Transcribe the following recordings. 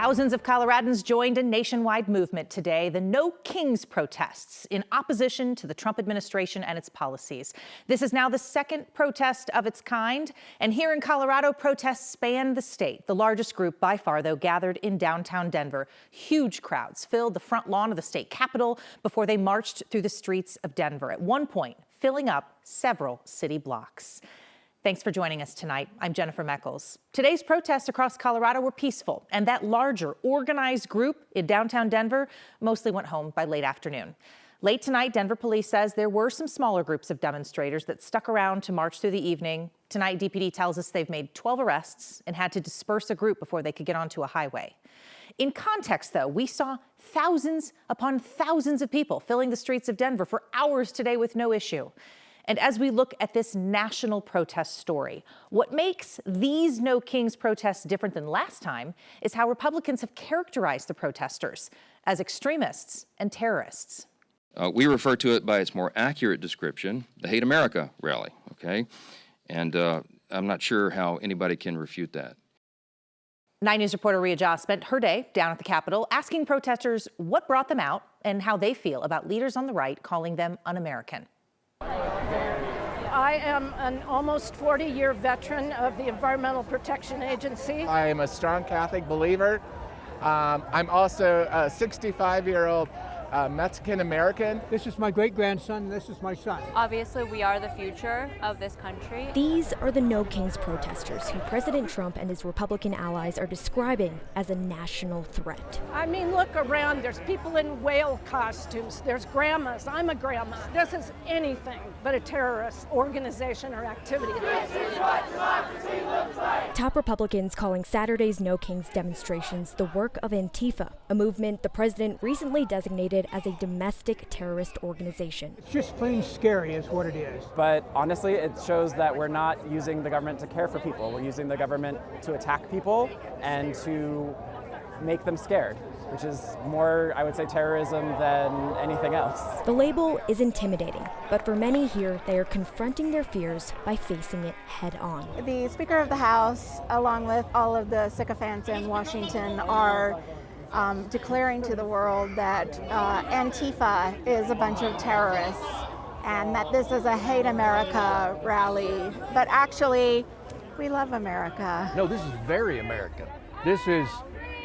Thousands of Coloradans joined a nationwide movement today, the No Kings protests, in opposition to the Trump administration and its policies. This is now the second protest of its kind, and here in Colorado, protests span the state. The largest group by far, though, gathered in downtown Denver. Huge crowds filled the front lawn of the state capitol before they marched through the streets of Denver, at one point filling up several city blocks. Thanks for joining us tonight. I'm Jennifer Meckles. Today's protests across Colorado were peaceful, and that larger, organized group in downtown Denver mostly went home by late afternoon. Late tonight, Denver police says there were some smaller groups of demonstrators that stuck around to march through the evening. Tonight, DPD tells us they've made 12 arrests and had to disperse a group before they could get onto a highway. In context, though, we saw thousands upon thousands of people filling the streets of Denver for hours today with no issue. And as we look at this national protest story, what makes these No Kings protests different than last time is how Republicans have characterized the protesters as extremists and terrorists. We refer to it by its more accurate description, the Hate America rally, okay? And I'm not sure how anybody can refute that. 9 News reporter Rhea Ja spent her day down at the Capitol asking protesters what brought them out and how they feel about leaders on the right calling them un-American. I am an almost 40-year veteran of the Environmental Protection Agency. I am a strong Catholic believer. I'm also a 65-year-old Mexican-American. This is my great-grandson, this is my son. Obviously, we are the future of this country. These are the No Kings protesters who President Trump and his Republican allies are describing as a national threat. I mean, look around. There's people in whale costumes. There's grandmas. I'm a grandma. This is anything but a terrorist organization or activity. This is what democracy looks like. Top Republicans calling Saturday's No Kings demonstrations the work of Antifa, a movement the president recently designated as a domestic terrorist organization. It's just plain scary is what it is. But honestly, it shows that we're not using the government to care for people. We're using the government to attack people and to make them scared, which is more, I would say, terrorism than anything else. The label is intimidating, but for many here, they are confronting their fears by facing it head on. The Speaker of the House, along with all of the sycophants in Washington, are declaring to the world that Antifa is a bunch of terrorists and that this is a Hate America rally. But actually, we love America. No, this is very American. This is,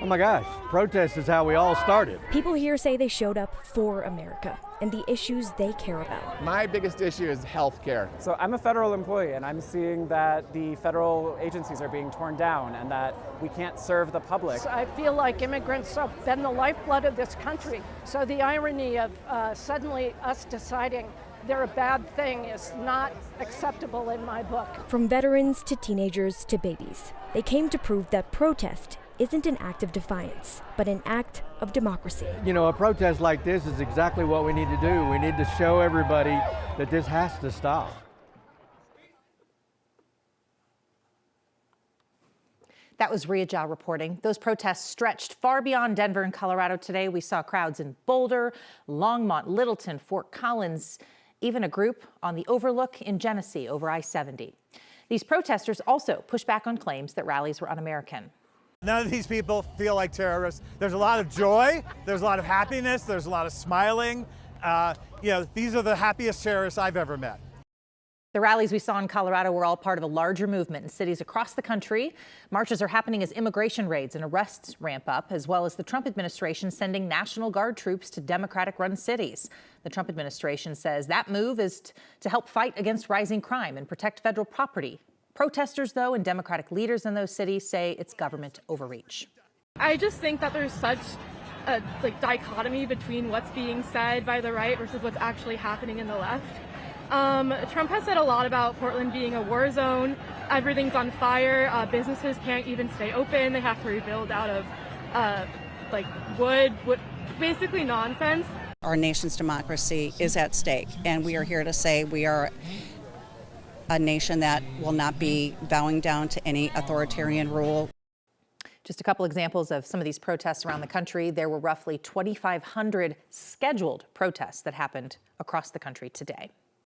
oh my gosh, protest is how we all started. People here say they showed up for America and the issues they care about. My biggest issue is health care. So I'm a federal employee, and I'm seeing that the federal agencies are being torn down and that we can't serve the public. I feel like immigrants have been the lifeblood of this country. So the irony of suddenly us deciding they're a bad thing is not acceptable in my book. From veterans to teenagers to babies, they came to prove that protest isn't an act of defiance, but an act of democracy. You know, a protest like this is exactly what we need to do. We need to show everybody that this has to stop. That was Rhea Ja reporting. Those protests stretched far beyond Denver and Colorado today. We saw crowds in Boulder, Longmont, Littleton, Fort Collins, even a group on the Overlook in Genesee over I-70. These protesters also pushed back on claims that rallies were un-American. None of these people feel like terrorists. There's a lot of joy, there's a lot of happiness, there's a lot of smiling. These are the happiest terrorists I've ever met. The rallies we saw in Colorado were all part of a larger movement in cities across the country. Marches are happening as immigration raids and arrests ramp up, as well as the Trump administration sending National Guard troops to Democratic-run cities. The Trump administration says that move is to help fight against rising crime and protect federal property. Protesters, though, and Democratic leaders in those cities say it's government overreach. I just think that there's such a dichotomy between what's being said by the right versus what's actually happening in the left. Trump has said a lot about Portland being a war zone. Everything's on fire. Businesses can't even stay open. They have to rebuild out of wood, basically nonsense. Our nation's democracy is at stake, and we are here to say we are a nation that will not be bowing down to any authoritarian rule. Just a couple examples of some of these protests around the country. There were roughly 2,500 scheduled protests that happened across the country today.